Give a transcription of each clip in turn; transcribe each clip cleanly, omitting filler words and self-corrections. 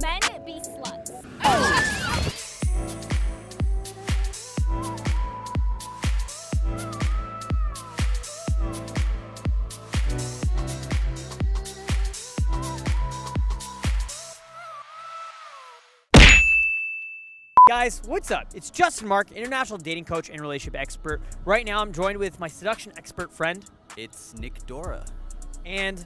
Men be sluts. Guys, what's up? It's Justin Marc, international dating coach and relationship expert. Right now, I'm joined with my seduction expert friend. It's Nick Dora. And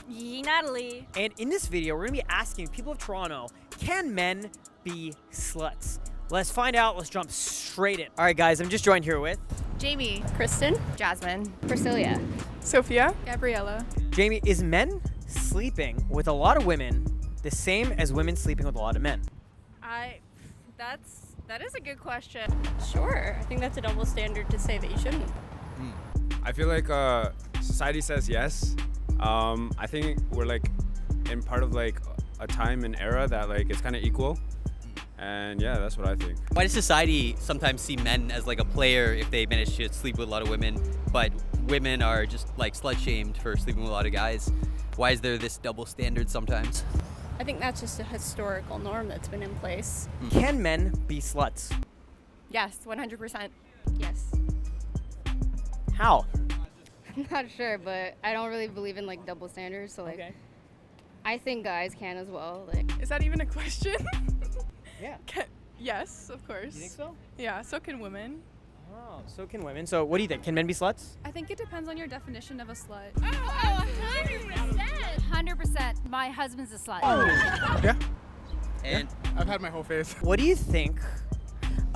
Natalie. in this video, we're gonna be asking people of Toronto, can men be sluts? Let's find out. Let's jump straight in. All right, guys, I'm just joined here with Jamie, Kristen, Jasmine, Priscilla, Sophia, Gabriella. Jamie. Is men sleeping with a lot of women the same as women sleeping with a lot of men? that is a good question. Sure. I think that's a double standard to say that you shouldn't. I feel like society says yes. I think we're like in part of like a time and era that like it's kind of equal. And yeah, that's what I think. Why does society sometimes see men as like a player if they manage to sleep with a lot of women, but women are just like slut shamed for sleeping with a lot of guys? Why is there this double standard sometimes? I think that's just a historical norm that's been in place. Can men be sluts? Yes, 100%. Yes. How? I'm not sure, but I don't really believe in like double standards. So like, I think guys can as well. Like, Is that even a question? Yeah. Yes, of course. You think so? Yeah, so can women. Oh, so can women. So what do you think? Can men be sluts? I think it depends on your definition of a slut. Oh, 100%. 100%. My husband's a slut. Yeah. And I've had my whole face. What do you think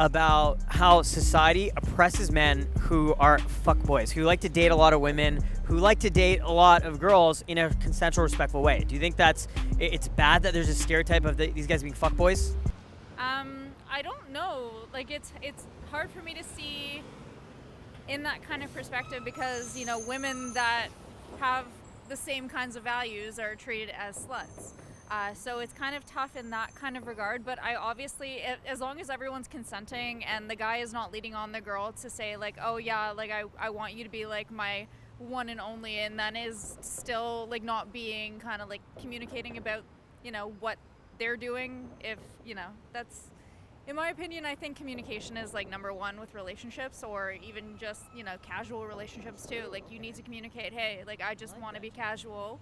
about how society oppresses men who are fuckboys, who like to date a lot of women, who like to date a lot of girls in a consensual, respectful way? Do you think it's bad that there's a stereotype of these guys being fuckboys? I don't know. Like it's hard for me to see in that kind of perspective because, you know, women that have the same kinds of values are treated as sluts. So it's kind of tough in that kind of regard, but I obviously, as long as everyone's consenting and the guy is not leading on the girl to say like, oh yeah, like I want you to be like my one and only, and then is still like not being kind of like communicating about, you know, what they're doing. If, you know, that's, in my opinion, I think communication is like number one with relationships, or even just, you know, casual relationships too. Like you need to communicate, hey, like I just want to be casual.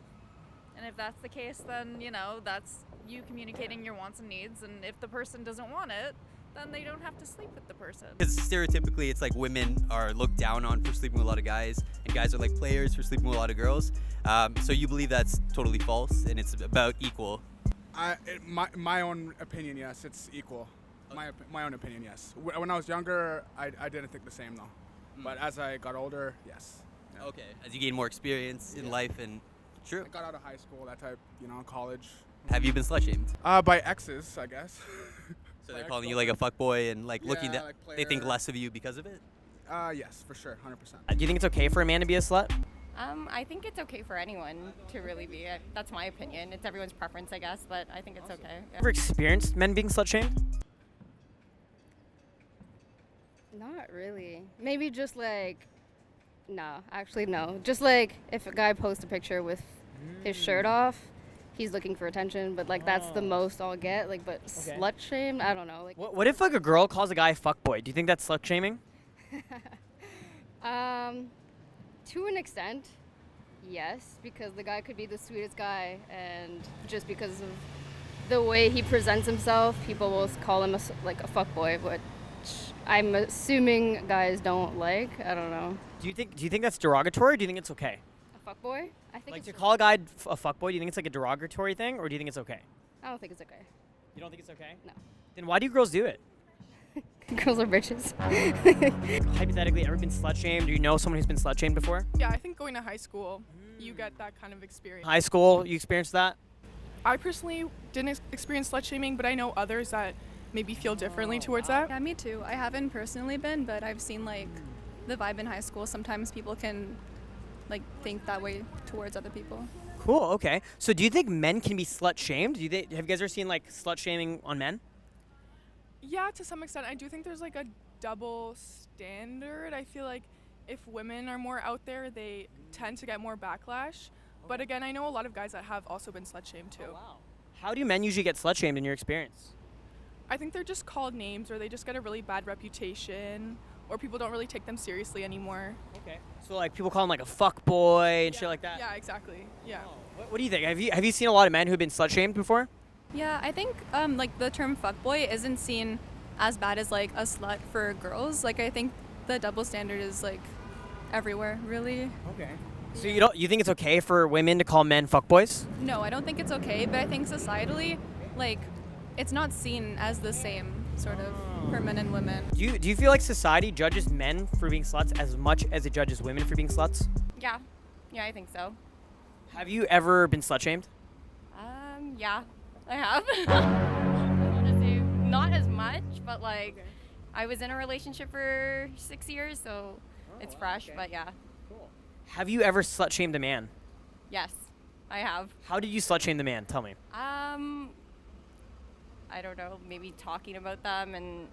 And if that's the case, then, you know, that's you communicating your wants and needs. And if the person doesn't want it, then they don't have to sleep with the person. because stereotypically it's like women are looked down on for sleeping with a lot of guys, and guys are like players for sleeping with a lot of girls. So you believe that's totally false, and it's about equal. My own opinion, yes, it's equal. My own opinion, yes. When I was younger, I didn't think the same though. But as I got older, yes. Yeah. Okay. As you gain more experience in life and true. I got out of high school, that type, you know, college. Have you been slut shamed? By exes, I guess. So they're calling you like a fuckboy and like looking Yeah, down. like They think player. less of you because of it. Yes, for sure, 100%. Do you think it's okay for a man to be a slut? I think it's okay for anyone to really be. That's my opinion. It's everyone's preference, I guess, but I think it's okay. Yeah. Ever experienced men being slut shamed? Not really. Maybe just like, no, actually no. Just like if a guy posts a picture with his shirt off, he's looking for attention, but like that's the most I'll get. Like, but slut shamed, I don't know. Like, What if like a girl calls a guy a fuckboy? Do you think that's slut shaming? to an extent, yes, because the guy could be the sweetest guy, and just because of the way he presents himself, people will call him like a fuckboy, which I'm assuming guys don't like. I don't know. Do you think that's derogatory? Or do you think it's okay? A fuckboy? I think Like it's to call a guy a fuckboy, do you think it's like a derogatory thing, or do you think it's okay? I don't think it's okay. You don't think it's okay? No. Then why do girls do it? Girls are bitches. Hypothetically, ever been slut shamed? Do you know someone who's been slut shamed before? Yeah, I think going to high school, you get that kind of experience. High school, you experienced that? I personally didn't experience slut shaming, but I know others that maybe feel differently towards that. Yeah, me too. I haven't personally been, but I've seen like the vibe in high school. Sometimes people can like think that way towards other people. Cool, okay. So do you think men can be slut shamed? Have you guys ever seen like slut shaming on men? Yeah, to some extent. I do think there's like a double standard. I feel like if women are more out there, they tend to get more backlash. But again, I know a lot of guys that have also been slut shamed too. Oh, wow. How do men usually get slut shamed in your experience? I think they're just called names, or they just get a really bad reputation, or people don't really take them seriously anymore. Okay. So like people call him like a fuck boy and shit like that. Yeah, exactly. Yeah. What do you think? Have you seen a lot of men who've been slut shamed before? Yeah, I think like the term fuckboy isn't seen as bad as like a slut for girls. Like I think the double standard is like everywhere, really. Okay. So you think it's okay for women to call men fuckboys? No, I don't think it's okay, but I think societally, like, it's not seen as the same sort of for men and women. Do you feel like society judges men for being sluts as much as it judges women for being sluts? Yeah. Yeah, I think so. Have you ever been slut shamed? Yeah, I have. Honestly, not as much, but like, I was in a relationship for 6 years, so it's fresh, but yeah. Have you ever slut shamed a man? Yes, I have. How did you slut shame the man? Tell me. I don't know, maybe talking about them and,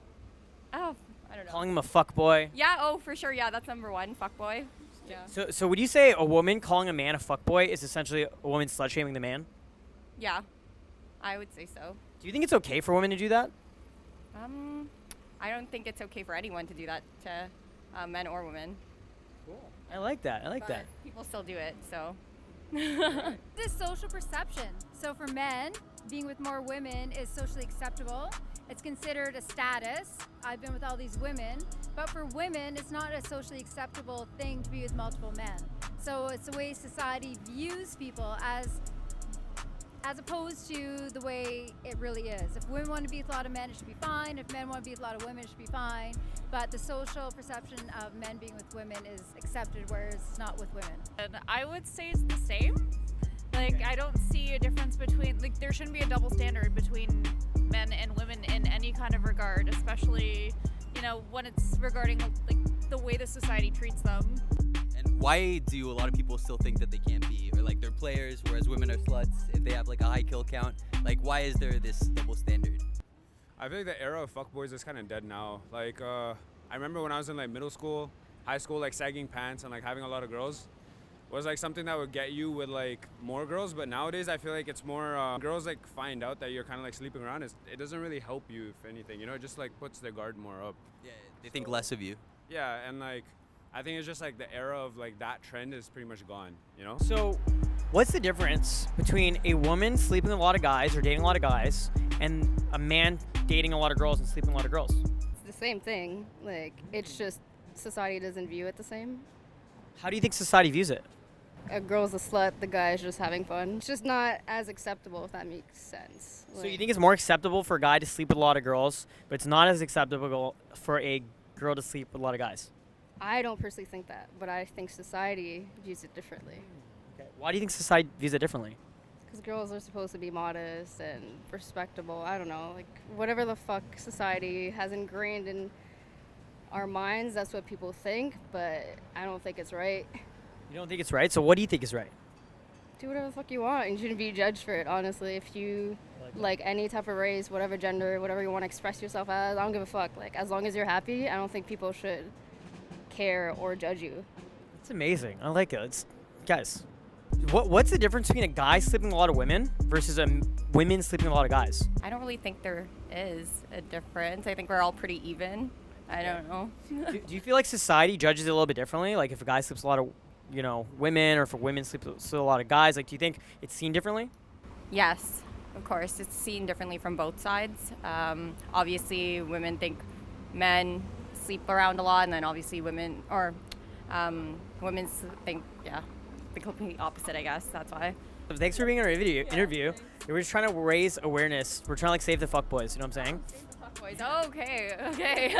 I don't know. Calling him a fuckboy. Yeah, oh, for sure, yeah, that's number one, fuckboy. Yeah. So would you say a woman calling a man a fuckboy is essentially a woman slut shaming the man? Yeah, I would say so. Do you think it's okay for women to do that? I don't think it's okay for anyone to do that to men or women. Cool. I like that. But people still do it, so. This social perception. So for men, being with more women is socially acceptable. It's considered a status. I've been with all these women, but for women, it's not a socially acceptable thing to be with multiple men. So it's the way society views people as opposed to the way it really is. If women want to be with a lot of men, it should be fine. If men want to be with a lot of women, it should be fine. But the social perception of men being with women is accepted, whereas it's not with women. And I would say it's the same. Like, I don't see a difference between, like, there shouldn't be a double standard between men and women in any kind of regard, especially, you know, when it's regarding, like, the way the society treats them. And why do a lot of people still think that they can't be, or like they're players, whereas women are sluts if they have like a high kill count? Like, why is there this double standard? I feel like the era of fuckboys is kind of dead now. Like, I remember when I was in like middle school, high school, like sagging pants and like having a lot of girls was like something that would get you with like more girls. But nowadays I feel like it's more girls like find out that you're kind of like sleeping around. It doesn't really help you, if anything, you know, it just like puts their guard more up. Yeah, they think less of you. Yeah, and like I think it's just like the era of like that trend is pretty much gone, you know? So what's the difference between a woman sleeping with a lot of guys or dating a lot of guys and a man dating a lot of girls and sleeping with a lot of girls? It's the same thing. Like, it's just society doesn't view it the same. How do you think society views it? A girl's a slut, the guy's just having fun. It's just not as acceptable, if that makes sense. So you think it's more acceptable for a guy to sleep with a lot of girls, but it's not as acceptable for a girl to sleep with a lot of guys? I don't personally think that, but I think society views it differently. Okay. Why do you think society views it differently? Because girls are supposed to be modest and respectable. I don't know, like whatever the fuck society has ingrained in our minds, that's what people think, but I don't think it's right. You don't think it's right? So what do you think is right? Do whatever the fuck you want. You shouldn't be judged for it, honestly. If you like any type of race, whatever gender, whatever you want to express yourself as, I don't give a fuck. Like, as long as you're happy, I don't think people should care or judge you. It's amazing. I like it. Guys, what's the difference between a guy sleeping with a lot of women versus a women sleeping with a lot of guys? I don't really think there is a difference. I think we're all pretty even. I don't know. Do you feel like society judges it a little bit differently? Like if a guy sleeps with a lot of, you know, women, or if a women sleep with a lot of guys, like do you think it's seen differently? Yes, of course. It's seen differently from both sides. Obviously, women think men sleep around a lot, and then obviously women think, yeah, the complete opposite, I guess. That's why. Thanks for being on our interview. We're just trying to raise awareness. We're trying to like save the fuckboys. You know what I'm saying? Oh, okay.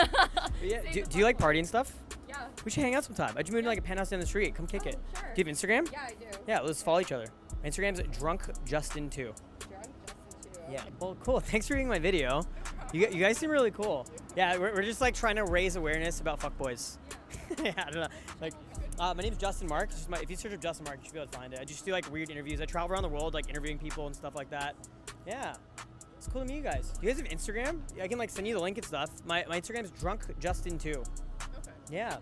Yeah. Do you like party and stuff? Yeah. We should hang out sometime. I just moved to like a penthouse down the street. Come kick it. Sure. Do you have Instagram? Yeah, I do. Yeah, let's follow each other. My Instagram's drunkjustin2. Yeah. Well, cool. Thanks for being my video. You guys seem really cool. Yeah, we're just like trying to raise awareness about fuckboys. Yeah, I don't know. Like, my name's Justin Marc. If you search up Justin Marc, you should be able to find it. I just do like weird interviews. I travel around the world like interviewing people and stuff like that. Yeah. It's cool to meet you guys. Do you guys have Instagram? I can like send you the link and stuff. My Instagram's drunkjustin2. Okay. Yeah.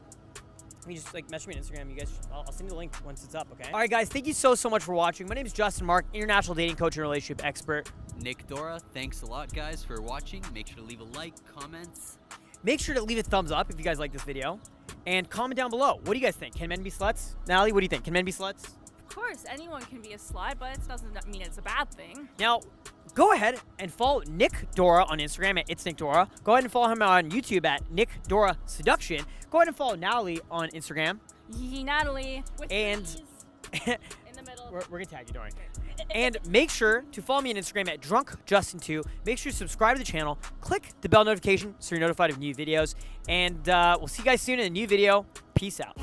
You just like message me on Instagram. You guys, I'll send you the link once it's up. Okay. All right, guys. Thank you so much for watching. My name is Justin Marc, international dating coach and relationship expert. Nick, Dora, thanks a lot, guys, for watching. Make sure to leave a like, comments. Make sure to leave a thumbs up if you guys like this video. And comment down below. What do you guys think? Can men be sluts? Natalie, what do you think? Can men be sluts? Of course, anyone can be a slut, but it doesn't mean it's a bad thing. Now, go ahead and follow Nick Dora on Instagram at It's Nick Dora. Go ahead and follow him on YouTube at Nick Dora Seduction. Go ahead and follow Natalie on Instagram. Yee, Natalie. With And In the middle. we're gonna tag you, don't worry. And make sure to follow me on Instagram at DrunkJustin2. Make sure to subscribe to the channel. Click the bell notification so you're notified of new videos. And we'll see you guys soon in a new video. Peace out.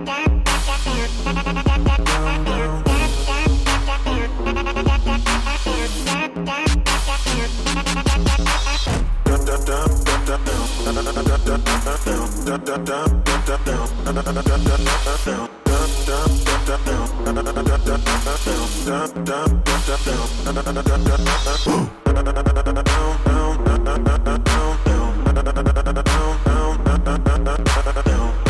Down.